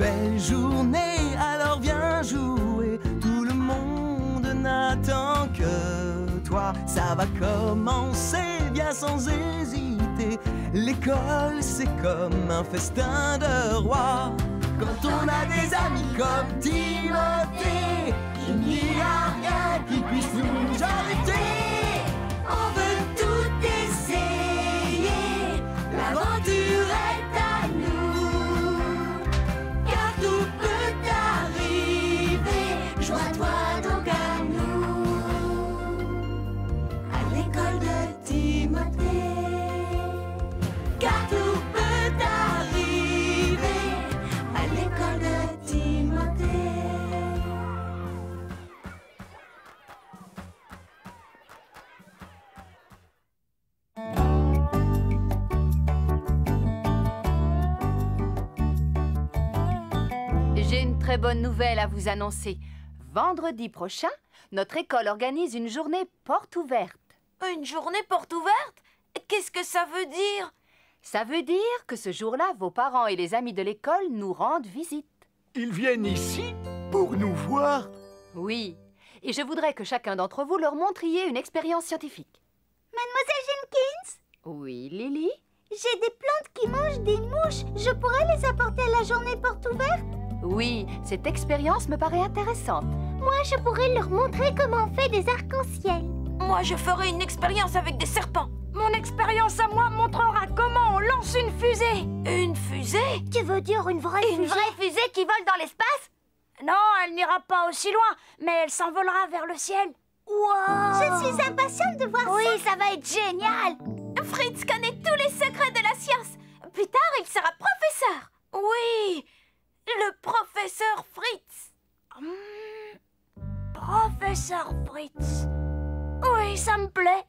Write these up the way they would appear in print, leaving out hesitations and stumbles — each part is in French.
belle journée, alors viens jouer. Tout le monde n'attend que toi. Ça va commencer, viens sans hésiter. L'école, c'est comme un festin de roi. Quand on a des amis comme Timothée, il n'y a rien qui puisse nous arrêter. On veut tout essayer, l'aventure est à nous. Car tout peut arriver, joins-toi donc à nous. À l'école de Timothée. Car tout peut arriver, à l'école de Timothée. J'ai une très bonne nouvelle à vous annoncer. Vendredi prochain, notre école organise une journée porte ouverte. Une journée porte ouverte? Qu'est-ce que ça veut dire? Ça veut dire que ce jour-là, vos parents et les amis de l'école nous rendent visite. Ils viennent ici pour nous voir? Oui, et je voudrais que chacun d'entre vous leur montriez une expérience scientifique. Mademoiselle Jenkins, Oui, Lily? j'ai des plantes qui mangent des mouches. Je pourrais les apporter à la journée porte ouverte? Oui, cette expérience me paraît intéressante. Moi, je pourrais leur montrer comment on fait des arcs-en-ciel. Moi, je ferai une expérience avec des serpents. Mon expérience à moi montrera comment on lance une fusée. Une fusée? Tu veux dire une vraie fusée? Une vraie fusée qui vole dans l'espace? Non, elle n'ira pas aussi loin, mais elle s'envolera vers le ciel. Wow! Je suis impatiente de voir ça. Oui, ça va être génial. Fritz connaît tous les secrets de la science. Plus tard, il sera professeur. Oui, le professeur Fritz. Professeur Fritz. Oui, ça me plaît.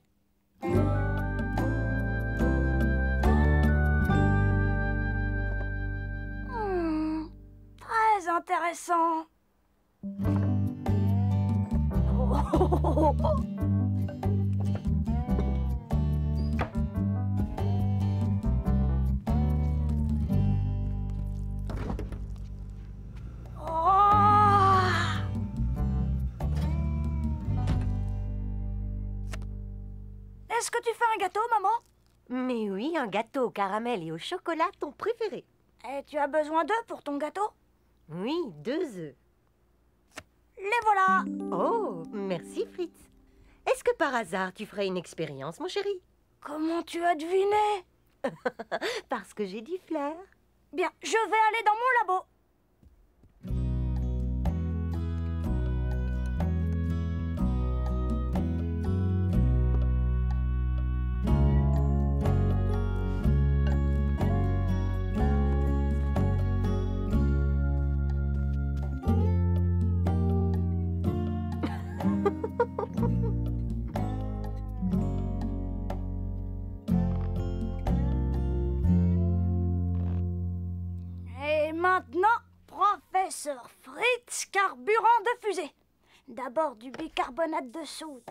Très intéressant. Est-ce que tu fais un gâteau, maman? Mais oui, un gâteau au caramel et au chocolat, ton préféré. Et tu as besoin d'œufs pour ton gâteau? Oui, 2 œufs. Les voilà. Oh, merci Fritz. Est-ce que par hasard tu ferais une expérience, mon chéri? Comment tu as deviné? Parce que j'ai dit flair. Bien, je vais aller dans mon labo. Et maintenant, professeur Fritz, carburant de fusée. D'abord du bicarbonate de soude.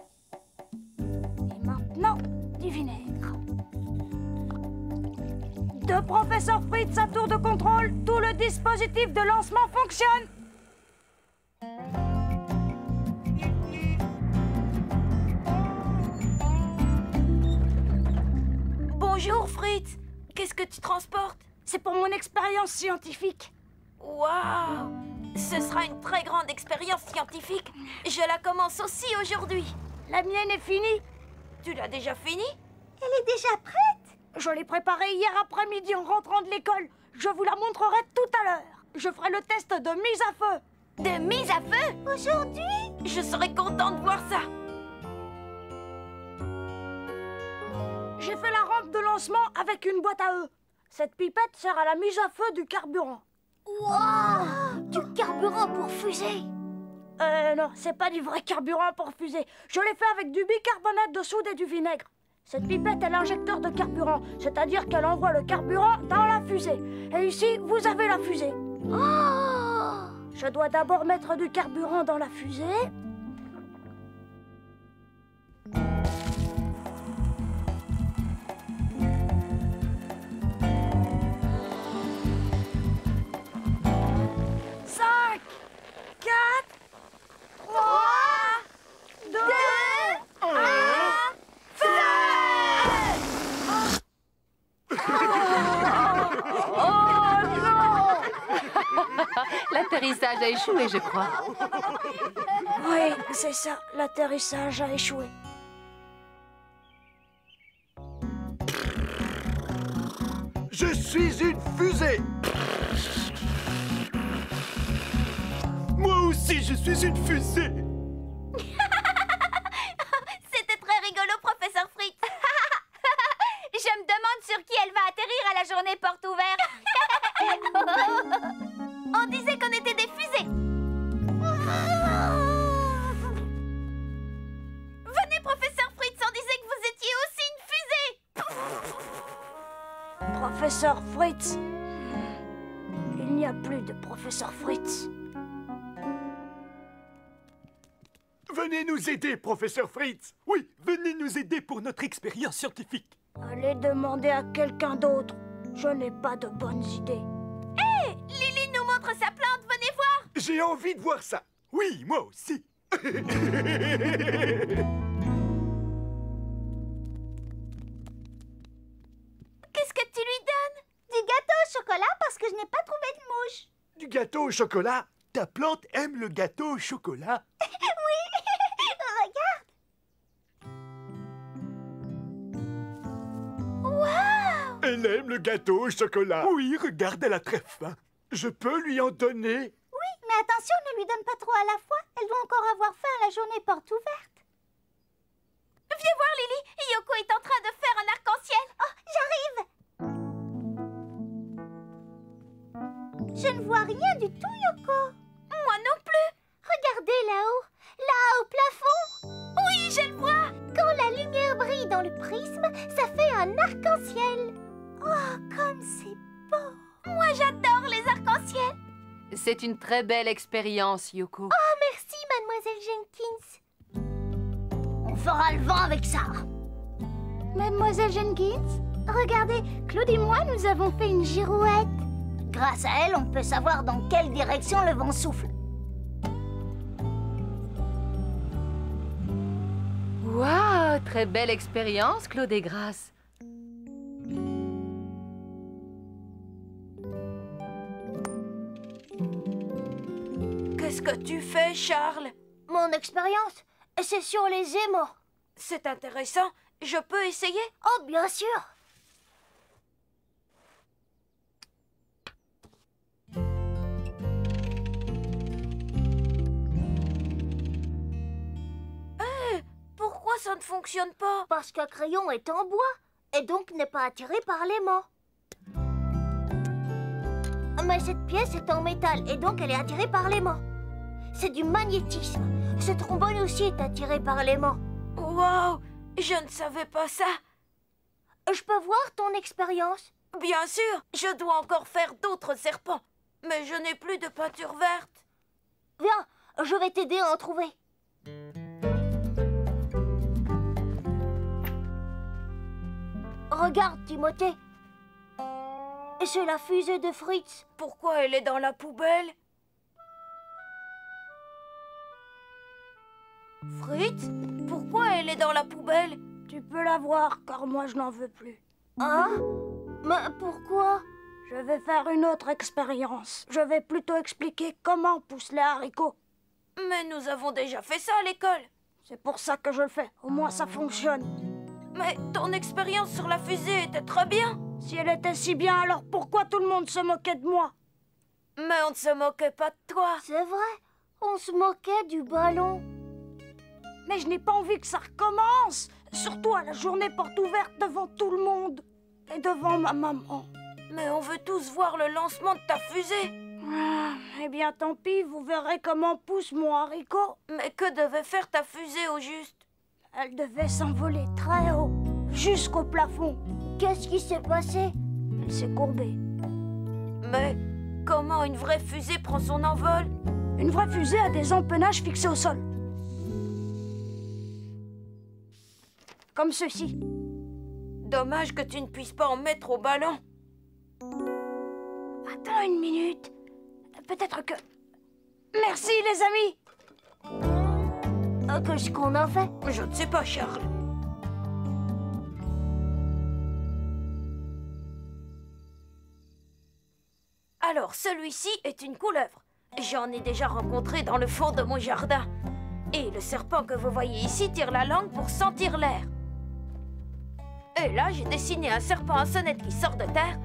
Et maintenant, du vinaigre. De professeur Fritz à tour de contrôle, tout le dispositif de lancement fonctionne. Bonjour Fritz. Qu'est-ce que tu transportes? C'est pour mon expérience scientifique. Waouh! Ce sera une très grande expérience scientifique. Je la commence aussi aujourd'hui. La mienne est finie. Tu l'as déjà fini? Elle est déjà prête? Je l'ai préparée hier après-midi en rentrant de l'école. Je vous la montrerai tout à l'heure. Je ferai le test de mise à feu. De mise à feu? Aujourd'hui? Je serais contente de voir ça. J'ai fait la rampe de lancement avec une boîte à œufs. Cette pipette sert à la mise à feu du carburant. Wow! Du carburant pour fusée? Non, c'est pas du vrai carburant pour fusée. Je l'ai fait avec du bicarbonate de soude et du vinaigre. Cette pipette est l'injecteur de carburant, c'est-à-dire qu'elle envoie le carburant dans la fusée. Et ici, vous avez la fusée. Oh! Je dois d'abord mettre du carburant dans la fusée. l'atterrissage a échoué, je crois. Oui, c'est ça, l'atterrissage a échoué. Je suis une fusée. Moi aussi, je suis une fusée. C'était très rigolo, professeur Fritz. Je me demande sur qui elle va atterrir à la journée porte ouverte. On disait qu'on était des fusées. Venez, professeur Fritz, on disait que vous étiez aussi une fusée. Professeur Fritz. Il n'y a plus de professeur Fritz. Venez nous aider, professeur Fritz. Oui, venez nous aider pour notre expérience scientifique. Allez demander à quelqu'un d'autre. Je n'ai pas de bonnes idées. Hé, Lily nous montre sa plante, venez voir. J'ai envie de voir ça. Oui, moi aussi. Qu'est-ce que tu lui donnes? Du gâteau au chocolat parce que je n'ai pas trouvé de mouche. Du gâteau au chocolat? Ta plante aime le gâteau au chocolat? Regarde. Elle aime le gâteau au chocolat. Oui, regarde, elle a très faim. Je peux lui en donner? Oui, mais attention, ne lui donne pas trop à la fois. Elle doit encore avoir faim à la journée porte ouverte. Viens voir, Lily. Yoko est en train de faire un arc-en-ciel. Oh, j'arrive. Je ne vois rien du tout, Yoko. Moi non plus. Regardez là-haut, là au plafond. Oui, je le vois. Quand la lumière brille dans le prisme, ça fait un arc-en-ciel. Oh, comme c'est beau. Moi, j'adore les arcs-en-ciel. C'est une très belle expérience, Yoko. Oh, merci, mademoiselle Jenkins. On fera le vent avec ça. Mademoiselle Jenkins, regardez, Claude et moi, nous avons fait une girouette. Grâce à elle, on peut savoir dans quelle direction le vent souffle. Waouh, très belle expérience, Claude et Grâce. Qu'est-ce que tu fais, Charles? Mon expérience, c'est sur les émaux. C'est intéressant. Je peux essayer? Oh, bien sûr. Pourquoi ça ne fonctionne pas? Parce qu'un crayon est en bois et donc n'est pas attiré par l'aimant. Mais cette pièce est en métal et donc elle est attirée par l'aimant. C'est du magnétisme. Ce trombone aussi est attiré par l'aimant. Wow, je ne savais pas ça. Je peux voir ton expérience? Bien sûr, je dois encore faire d'autres serpents. Mais je n'ai plus de peinture verte. Viens, je vais t'aider à en trouver. Regarde, Timothée. C'est la fusée de Fritz. Pourquoi elle est dans la poubelle? Fritz? Pourquoi elle est dans la poubelle? Tu peux la voir, car moi je n'en veux plus. Ah? Mais pourquoi? Je vais faire une autre expérience. Je vais plutôt expliquer comment poussent les haricots. Mais nous avons déjà fait ça à l'école. C'est pour ça que je le fais. Au moins ça fonctionne. Mais ton expérience sur la fusée était très bien. Si elle était si bien, alors pourquoi tout le monde se moquait de moi? Mais on ne se moquait pas de toi. C'est vrai, on se moquait du ballon. Mais je n'ai pas envie que ça recommence. Surtout à la journée porte ouverte devant tout le monde. Et devant ma maman. Mais on veut tous voir le lancement de ta fusée. Ah, eh bien tant pis, vous verrez comment pousse mon haricot. Mais que devait faire ta fusée au juste? Elle devait s'envoler très haut, jusqu'au plafond. Qu'est-ce qui s'est passé? Elle s'est courbée. Mais comment une vraie fusée prend son envol? Une vraie fusée a des empennages fixés au sol. Comme ceci. Dommage que tu ne puisses pas en mettre au ballon. Attends une minute. Peut-être que... Merci les amis. Qu'est-ce qu'on a fait? Je ne sais pas, Charles. Alors, celui-ci est une couleuvre. J'en ai déjà rencontré dans le fond de mon jardin. Et le serpent que vous voyez ici tire la langue pour sentir l'air. Et là, j'ai dessiné un serpent à sonnette qui sort de terre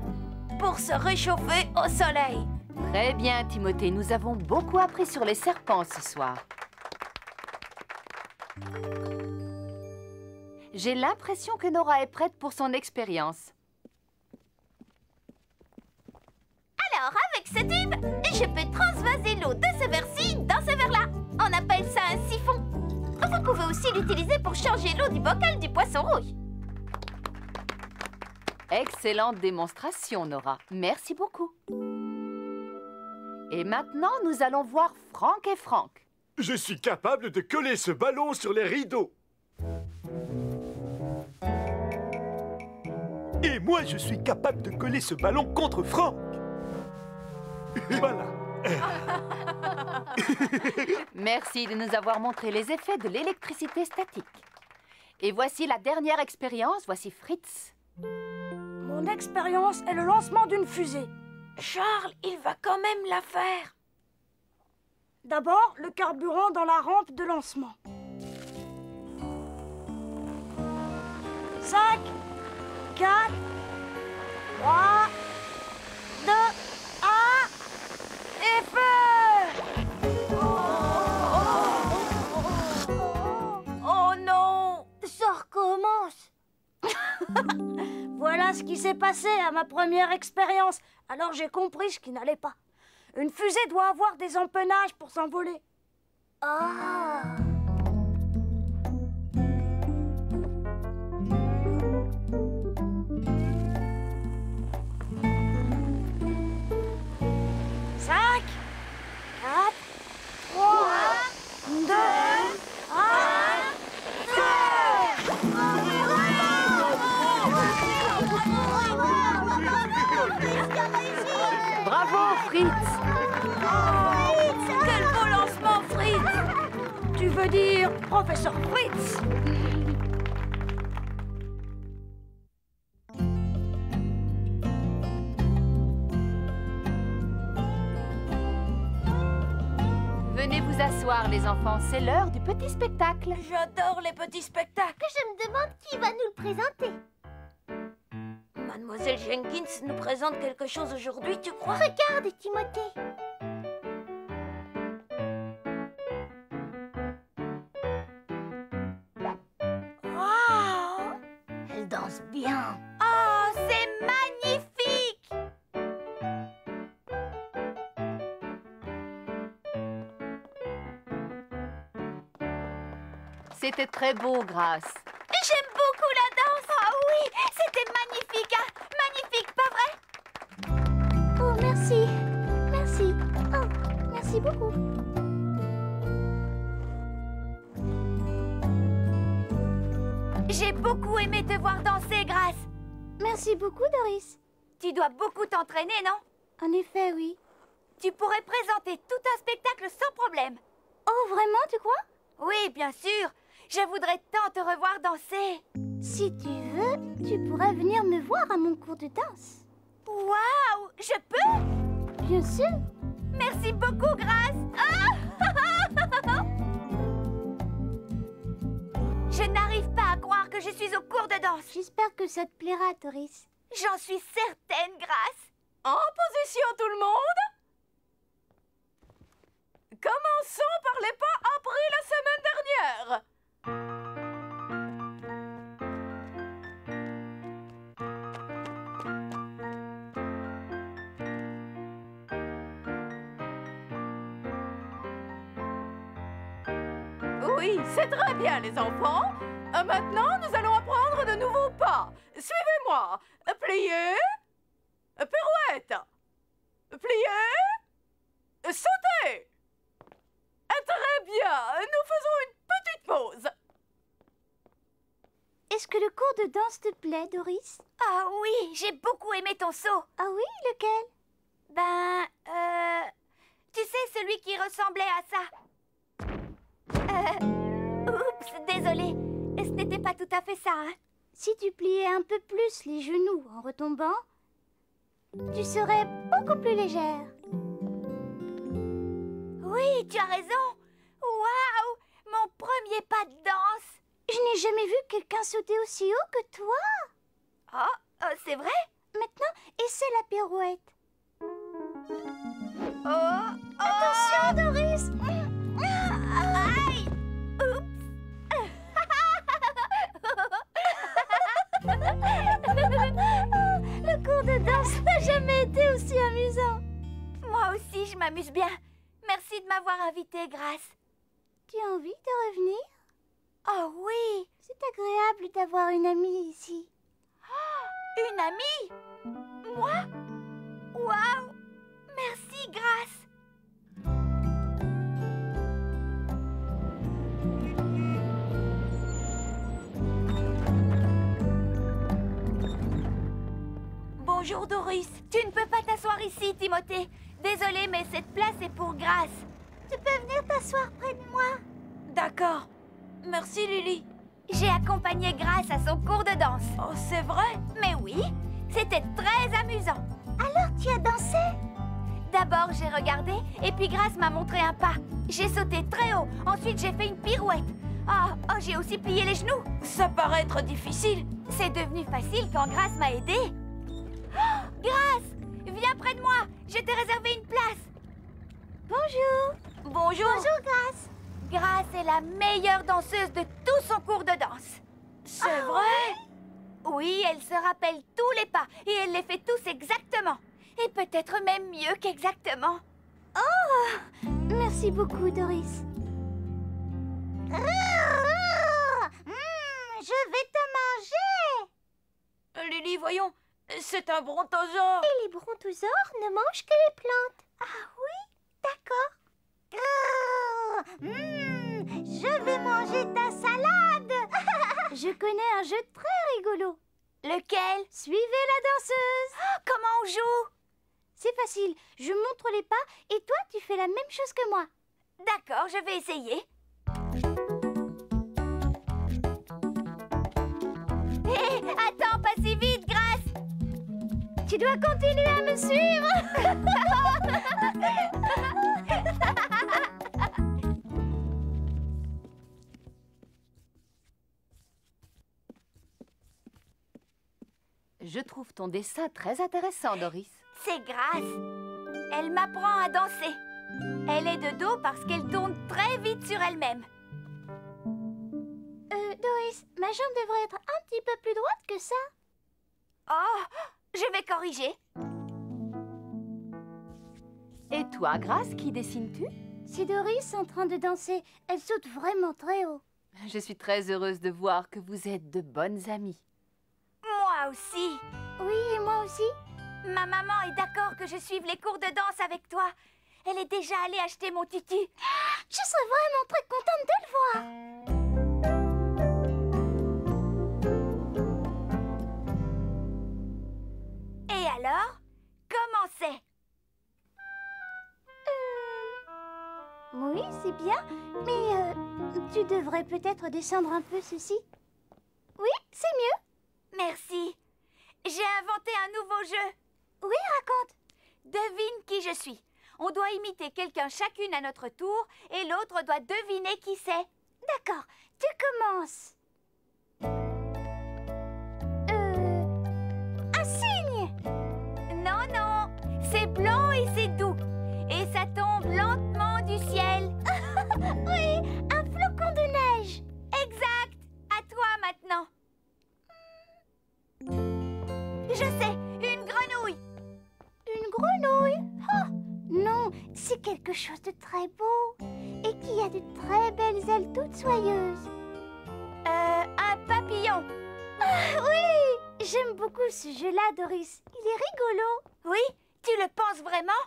pour se réchauffer au soleil. Très bien, Timothée. Nous avons beaucoup appris sur les serpents ce soir. J'ai l'impression que Nora est prête pour son expérience. Alors, avec ce tube, je peux transvaser l'eau de ce verre-ci dans ce verre-là. On appelle ça un siphon. Vous pouvez aussi l'utiliser pour changer l'eau du bocal du poisson rouge. Excellente démonstration, Nora. Merci beaucoup. Et maintenant, nous allons voir Franck et Franck. Je suis capable de coller ce ballon sur les rideaux. Et moi, je suis capable de coller ce ballon contre Franck. Voilà. Merci de nous avoir montré les effets de l'électricité statique. Et voici la dernière expérience. Voici Fritz. Mon expérience est le lancement d'une fusée. Charles, il va quand même la faire. D'abord, le carburant dans la rampe de lancement. 5, 4, 3, 2, 1, et feu! Oh non! Ça recommence. Voilà ce qui s'est passé à ma première expérience. Alors j'ai compris ce qui n'allait pas. Une fusée doit avoir des empennages pour s'envoler. Ah. Cinq, 4, 3, 2, 1, Bravo, Fritz. Quel beau lancement, Fritz! Tu veux dire professeur Fritz? Venez vous asseoir, les enfants. C'est l'heure du petit spectacle. J'adore les petits spectacles. Je me demande qui va nous le présenter. Mademoiselle Jenkins nous présente quelque chose aujourd'hui, tu crois? Regarde, Timothée. Wow! Elle danse bien. Oh, c'est magnifique! C'était très beau, Grâce. J'aime beaucoup la danse! Ah oui, c'était magnifique, hein? Magnifique, pas vrai? Oh, merci. Merci. Oh, merci beaucoup. J'ai beaucoup aimé te voir danser, Grâce. Merci beaucoup, Doris. Tu dois beaucoup t'entraîner, non? En effet, oui. Tu pourrais présenter tout un spectacle sans problème. Oh, vraiment, tu crois? Oui, bien sûr. Je voudrais tant te revoir danser. Si tu veux, tu pourrais venir me voir à mon cours de danse. Waouh! Je peux? Bien sûr. Merci beaucoup, Grâce. Ah! Je n'arrive pas à croire que je suis au cours de danse. J'espère que ça te plaira, Doris. J'en suis certaine, Grâce. En position, tout le monde. Commençons par les pas appris la semaine dernière. Oui, c'est très bien, les enfants. Maintenant, nous allons apprendre de nouveaux pas. Suivez-moi. Pliez. Pirouette. Pliez. Sautez. Très bien. Nous faisons une petite pause. Est-ce que le cours de danse te plaît, Doris? Ah oui, j'ai beaucoup aimé ton saut. Ah oui, lequel? Tu sais, celui qui ressemblait à ça. Oups, désolée. Ce n'était pas tout à fait ça, hein. Si tu pliais un peu plus les genoux en retombant, tu serais beaucoup plus légère. Oui, tu as raison. Waouh! Mon premier pas de danse. Je n'ai jamais vu quelqu'un sauter aussi haut que toi. Oh, c'est vrai? Maintenant, essaie la pirouette. Attention, Doris! Aïe! Oups! Le cours de danse n'a jamais été aussi amusant. Moi aussi, je m'amuse bien. Merci de m'avoir invitée, Grace. Tu as envie de revenir? Oh oui! C'est agréable d'avoir une amie ici. Oh, une amie? Moi? Waouh! Merci, Grace. Bonjour, Doris. Tu ne peux pas t'asseoir ici, Timothée. Désolée, mais cette place est pour Grace. Tu peux venir t'asseoir près de moi. D'accord. Merci, Lily. J'ai accompagné Grace à son cours de danse. Oh, c'est vrai? Mais oui, c'était très amusant. Alors, tu as dansé? D'abord, j'ai regardé, et puis Grace m'a montré un pas. J'ai sauté très haut. Ensuite, j'ai fait une pirouette. Oh, j'ai aussi plié les genoux. Ça paraît être difficile. C'est devenu facile quand Grace m'a aidée. Oh, Grace, viens près de moi. Je t'ai réservé une place. Bonjour. Bonjour. Bonjour, Grace. Grace est la meilleure danseuse de tout son cours de danse. C'est vrai? Oui, elle se rappelle tous les pas et elle les fait tous exactement. Et peut-être même mieux qu'exactement. Oh! Merci beaucoup, Doris. Je vais te manger. Lily, voyons, c'est un brontosaure. Et les brontosaures ne mangent que les plantes. Ah oui? D'accord. Je vais manger ta salade. Je connais un jeu très rigolo. Lequel? Suivez la danseuse. Comment on joue? C'est facile. Je montre les pas et toi, tu fais la même chose que moi. D'accord, je vais essayer. Hé, attends, pas si vite, Grace. Tu dois continuer à me suivre. Je trouve ton dessin très intéressant, Doris. C'est Grace. Elle m'apprend à danser. Elle est de dos parce qu'elle tourne très vite sur elle-même. Doris, ma jambe devrait être un petit peu plus droite que ça. Oh, je vais corriger. Et toi, Grace, qui dessines-tu? C'est Doris en train de danser. Elle saute vraiment très haut. Je suis très heureuse de voir que vous êtes de bonnes amies. Moi aussi. Oui, et moi aussi. Ma maman est d'accord que je suive les cours de danse avec toi. Elle est déjà allée acheter mon tutu. Je serais vraiment très contente de le voir. Et alors, comment c'est? Oui, c'est bien, mais tu devrais peut-être descendre un peu ceci. Oui, c'est mieux. Merci. J'ai inventé un nouveau jeu. Oui, raconte. Devine qui je suis. On doit imiter quelqu'un chacune à notre tour et l'autre doit deviner qui c'est. D'accord, tu commences. Un cygne. Non, non, c'est blanc et c'est doux. Et ça tombe lentement du ciel. Oui, un flocon de neige. Exact. À toi maintenant. Je sais, une grenouille. Une grenouille? Oh, non, c'est quelque chose de très beau et qui a de très belles ailes toutes soyeuses. Un papillon. Ah, oui, j'aime beaucoup ce jeu-là, Doris. Il est rigolo. Oui, tu le penses vraiment?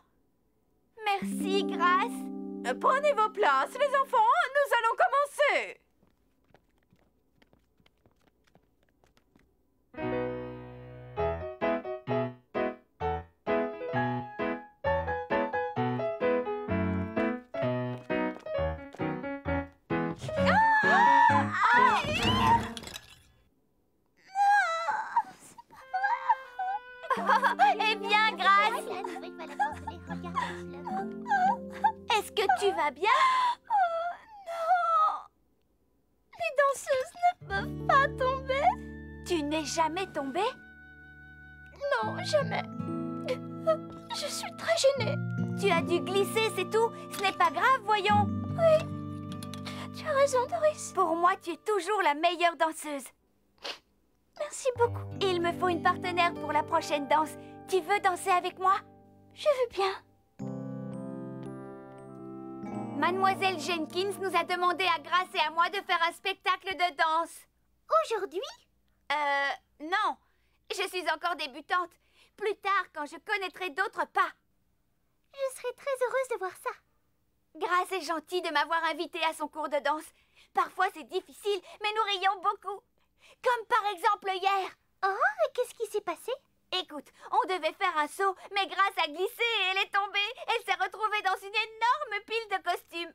Merci, Grace. Prenez vos places, les enfants, nous allons commencer. Eh bien, Grace, Est-ce que tu vas bien? Oh non! Les danseuses ne peuvent pas tomber. Tu n'es jamais tombée? Non, jamais. Je suis très gênée. Tu as dû glisser, c'est tout. Ce n'est pas grave, voyons. Oui, tu as raison, Doris. Pour moi, tu es toujours la meilleure danseuse. Merci beaucoup. Il me faut une partenaire pour la prochaine danse. Tu veux danser avec moi? Je veux bien. Mademoiselle Jenkins nous a demandé à Grace et à moi de faire un spectacle de danse. Aujourd'hui? Non. Je suis encore débutante. Plus tard, quand je connaîtrai d'autres pas. Je serai très heureuse de voir ça. Grace est gentille de m'avoir invitée à son cours de danse. Parfois, c'est difficile, mais nous rions beaucoup. Comme par exemple hier. Oh, et qu'est-ce qui s'est passé? Écoute, on devait faire un saut, mais Grace a glissé et elle est tombée. Elle s'est retrouvée dans une énorme pile de costumes.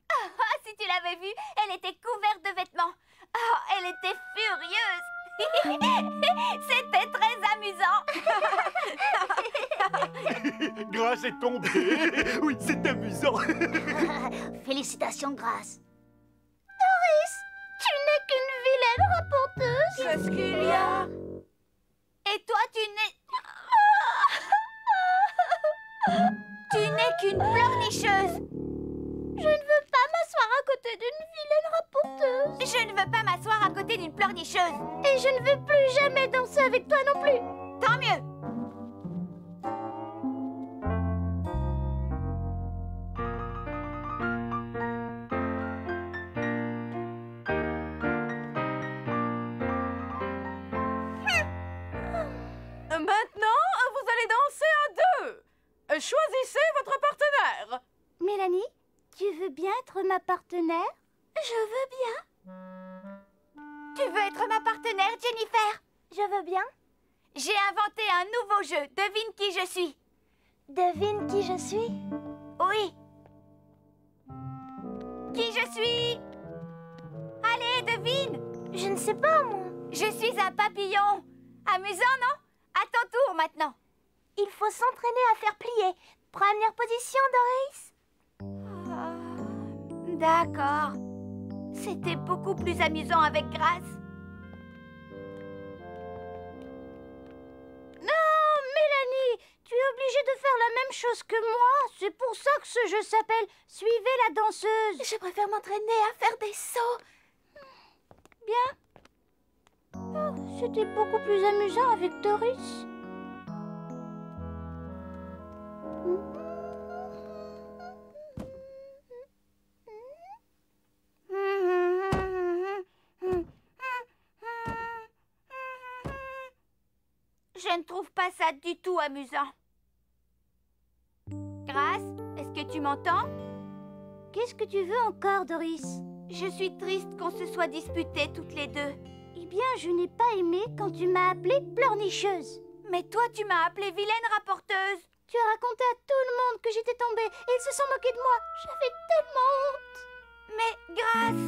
Si tu l'avais vue, elle était couverte de vêtements. Elle était furieuse. C'était très amusant. Grace est tombée. Oui, c'est amusant. Félicitations, Grace. Doris, tu n'es qu'une vilaine rapporteuse. Qu'est-ce qu'il y a? Et toi, tu n'es... Tu n'es qu'une pleurnicheuse. Je ne veux pas m'asseoir à côté d'une vilaine rapporteuse. Je ne veux pas m'asseoir à côté d'une pleurnicheuse. Et je ne veux plus jamais danser avec toi non plus. Tant mieux. Maintenant, vous allez danser à deux. Choisissez votre partenaire. Mélanie, tu veux bien être ma partenaire? Je veux bien. Tu veux être ma partenaire, Jennifer? Je veux bien. J'ai inventé un nouveau jeu. Devine qui je suis. Devine qui je suis? Oui. Qui je suis? Allez, devine. Je ne sais pas, moi. Je suis un papillon. Amusant, non? À ton tour maintenant. Il faut s'entraîner à faire plier. Première position, Doris. D'accord. C'était beaucoup plus amusant avec Grace. Non, Mélanie, tu es obligée de faire la même chose que moi. C'est pour ça que ce jeu s'appelle « Suivez la danseuse ». Je préfère m'entraîner à faire des sauts. Bien. Oh, c'était beaucoup plus amusant avec Doris. Je ne trouve pas ça du tout amusant. Grace, est-ce que tu m'entends? Qu'est-ce que tu veux encore, Doris? Je suis triste qu'on se soit disputés toutes les deux. Eh bien, je n'ai pas aimé quand tu m'as appelée pleurnicheuse. Mais toi, tu m'as appelée vilaine rapporteuse. Tu as raconté à tout le monde que j'étais tombée et ils se sont moqués de moi. J'avais tellement honte. Mais Grace,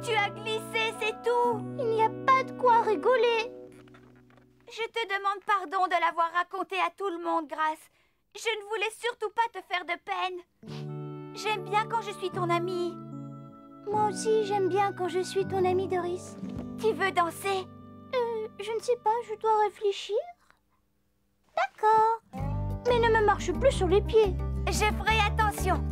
tu as glissé, c'est tout. Il n'y a pas de quoi rigoler. Je te demande pardon de l'avoir raconté à tout le monde, Grace. Je ne voulais surtout pas te faire de peine. J'aime bien quand je suis ton amie. Moi aussi, j'aime bien quand je suis ton amie, Doris. Tu veux danser? Je ne sais pas, je dois réfléchir. D'accord. Mais ne me marche plus sur les pieds. Je ferai attention.